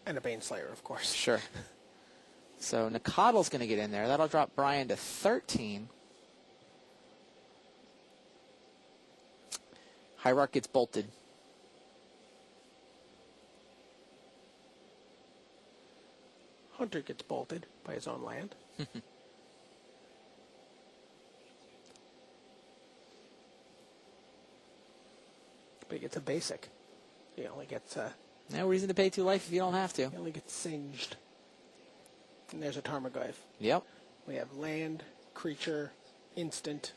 And a Baneslayer, of course. Sure. So Nakatl's going to get in there. That'll drop Brian to 13. Hierarch gets bolted. Hunter gets bolted by his own land. But he gets a basic. He only gets No reason to pay 2 life if you don't have to. he only gets singed. And there's a Tarmogoyf. Yep. We have land, creature, instant.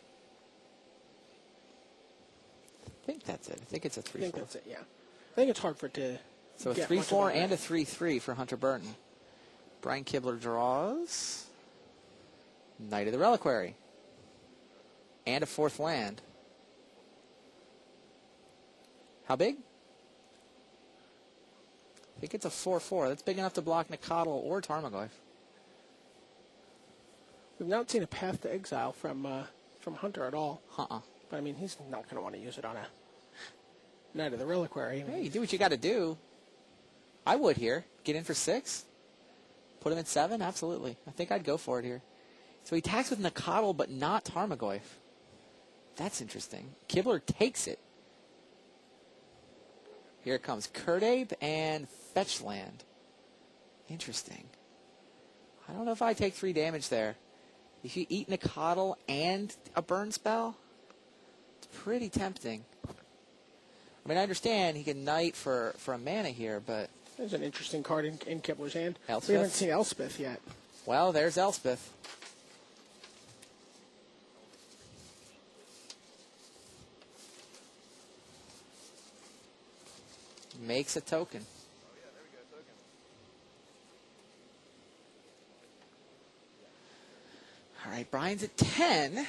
I think that's it. I think it's a 3-4. I think that's it, yeah. I think it's hard for it to So a get much 3-4 of and a 3-3 for Hunter Burton. Brian Kibler draws Knight of the Reliquary. And a 4th land. How big? I think it's a 4-4. That's big enough to block Nakatl or Tarmogoyf. We've not seen a Path to Exile from Hunter at all. Uh-uh. But, I mean, he's not going to want to use it on a Knight of the Reliquary. Hey, you do what you got to do. I would here. Get in for 6. Put him at 7? Absolutely. I think I'd go for it here. So he attacks with Nakatl, but not Tarmogoyf. That's interesting. Kibler takes it. Here it comes. Kurdabe and Fetch Land. Interesting. I don't know if I take 3 damage there. If you eat Nakatl and a burn spell, it's pretty tempting. I mean, I understand he can Knight for a mana here, but... There's an interesting card in Kibler's hand. Elspeth? We haven't seen Elspeth yet. Well, there's Elspeth. Makes a token. All right, Brian's at 10.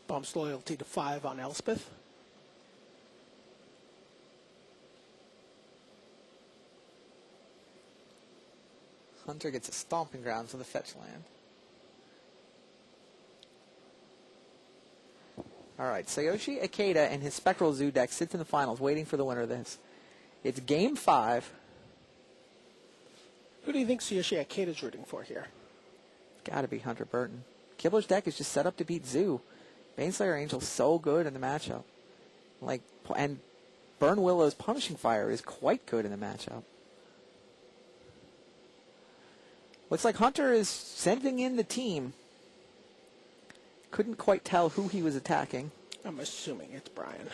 Bumps loyalty to 5 on Elspeth. Hunter gets a stomping ground for the fetch land. All right, Sayoshi Ikeda and his Spectral Zoo deck sits in the finals waiting for the winner of this. It's Game 5. Who do you think Sayoshi Ikeda's rooting for here? Got to be Hunter Burton. Kibler's deck is just set up to beat Zoo. Baneslayer Angel's so good in the matchup. And Burn Willow's Punishing Fire is quite good in the matchup. Looks like Hunter is sending in the team. Couldn't quite tell who he was attacking. I'm assuming it's Brian.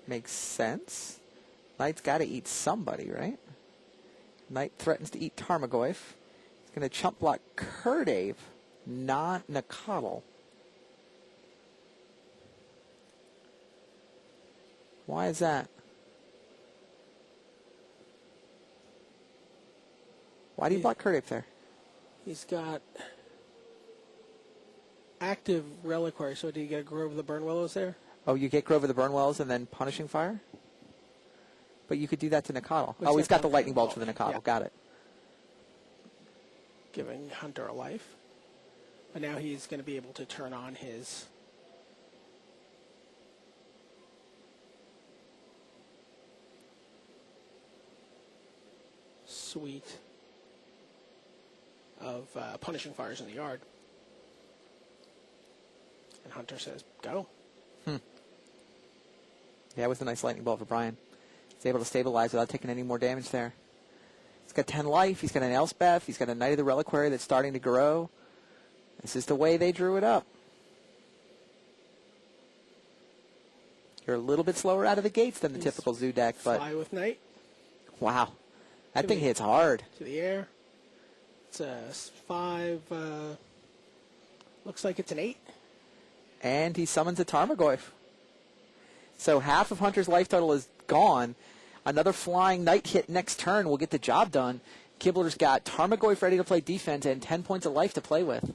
Makes sense. Knight's got to eat somebody, right? Knight threatens to eat Tarmogoyf. He's going to chump block Kurdabe, not Nakatl. Why is that? Why do you block Kurdabe there? He's got active Reliquary, so do you get a Grove of the Burn Willows there? Oh, you get Grove of the Burnwells and then Punishing Fire? But you could do that to Nakatl. What's He's that got the done? Lightning Bolt for the Nakatl. Yeah. Got it. Giving Hunter a life. But now he's going to be able to turn on his suite of Punishing Fires in the yard. And Hunter says, go. Yeah, it was a nice Lightning Bolt for Brian. He's able to stabilize without taking any more damage there. He's got 10 life. He's got an Elspeth. He's got a Knight of the Reliquary that's starting to grow. This is the way they drew it up. You're a little bit slower out of the gates than the typical Zoo deck, but Fly with Knight wow. That thing hits hard. to the air. It's a 5. Looks like it's an 8. And he summons a Tarmogoyf. So half of Hunter's life total is gone. Another flying Knight hit next turn will get the job done. Kibler's got Tarmogoyf ready to play defense and 10 points of life to play with.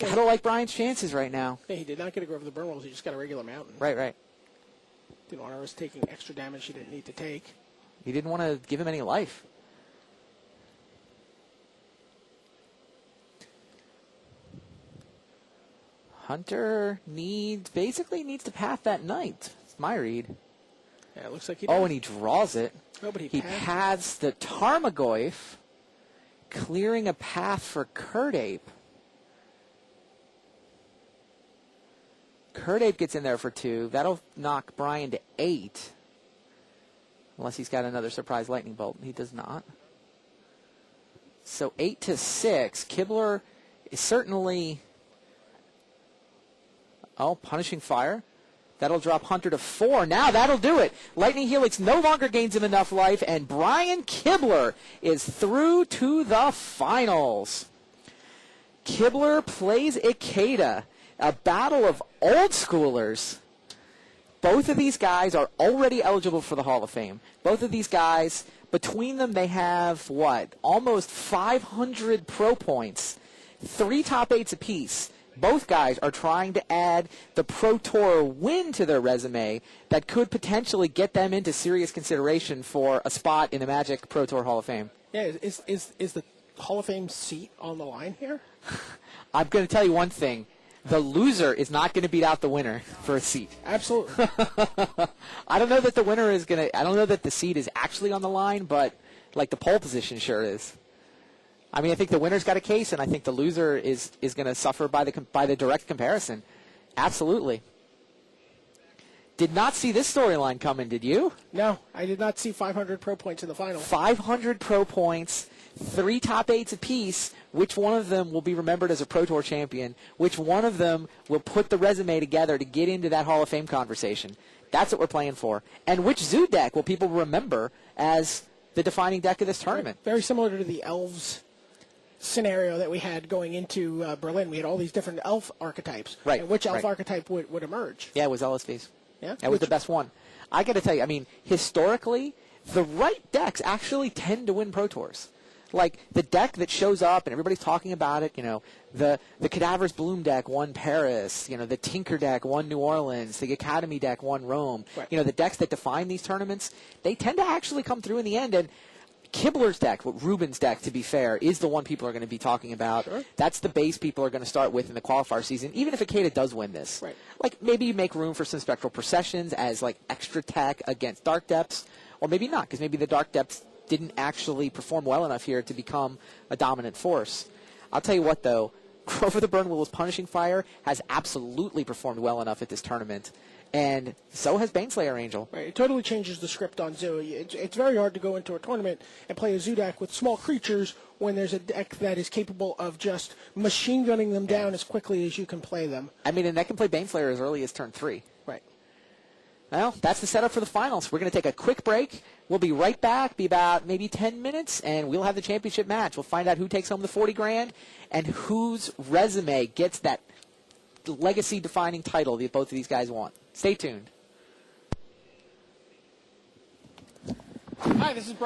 Gotta like Brian's chances right now. Yeah, he did not get a Grove of the Burnwells. He just got a regular mountain. Right. Didn't want to risk taking extra damage he didn't need to take. He didn't want to give him any life. Hunter basically needs to path that knight. It's my read. Yeah, it looks like he does. Oh, and he draws it. Oh, but He paths the Tarmogoyf, clearing a path for Kirdape. Kirdape gets in there for 2. That'll knock Brian to 8. Unless he's got another surprise lightning bolt. He does not. So 8 to 6. Kibler is certainly... Oh, punishing fire. That'll drop Hunter to 4. Now that'll do it. Lightning Helix no longer gains him enough life, and Brian Kibler is through to the finals. Kibler plays Ikeda. A battle of old schoolers. Both of these guys are already eligible for the Hall of Fame. Both of these guys, between them, they have, almost 500 pro points. 3 top 8s apiece. Both guys are trying to add the Pro Tour win to their resume that could potentially get them into serious consideration for a spot in the Magic Pro Tour Hall of Fame. Yeah, is the Hall of Fame seat on the line here? I'm going to tell you one thing. The loser is not going to beat out the winner for a seat. Absolutely. I don't know that the winner is going to... I don't know that the seat is actually on the line, but, the pole position sure is. I mean, I think the winner's got a case, and I think the loser is going to suffer by the direct comparison. Absolutely. Did not see this storyline coming, did you? No, I did not see 500 pro points in the final. 500 pro points, 3 top 8s apiece. Which one of them will be remembered as a Pro Tour champion? Which one of them will put the resume together to get into that Hall of Fame conversation? That's what we're playing for. And which Zoo deck will people remember as the defining deck of this tournament? Very similar to the Elves scenario that we had going into Berlin. We had all these different elf archetypes. Right. And which elf archetype would emerge? Yeah, it was LSVs. Yeah. That was the best one. I got to tell you, I mean, historically, the right decks actually tend to win Pro Tours. The deck that shows up and everybody's talking about it, the Cadaverous Bloom deck won Paris, the Tinker deck won New Orleans, the Academy deck won Rome. Right. The decks that define these tournaments, they tend to actually come through in the end. And Kibler's deck, Ruben's deck, to be fair, is the one people are going to be talking about. Sure. That's the base people are going to start with in the qualifier season, even if Ikeda does win this. Right. Maybe you make room for some Spectral Processions as, extra tech against Dark Depths, or maybe not, because maybe the Dark Depths didn't actually perform well enough here to become a dominant force. I'll tell you what, though, Grover the Burnwill's Punishing Fire has absolutely performed well enough at this tournament, and so has Baneslayer Angel. Right. It totally changes the script on Zoo. It's very hard to go into a tournament and play a Zoo deck with small creatures when there's a deck that is capable of just machine gunning them down as quickly as you can play them. I mean, and that can play Baneslayer as early as turn 3. Right. Well, that's the setup for the finals. We're going to take a quick break. We'll be right back, be about maybe 10 minutes, and we'll have the championship match. We'll find out who takes home the $40,000 and whose resume gets that legacy-defining title that both of these guys want. Stay tuned. Hi, this is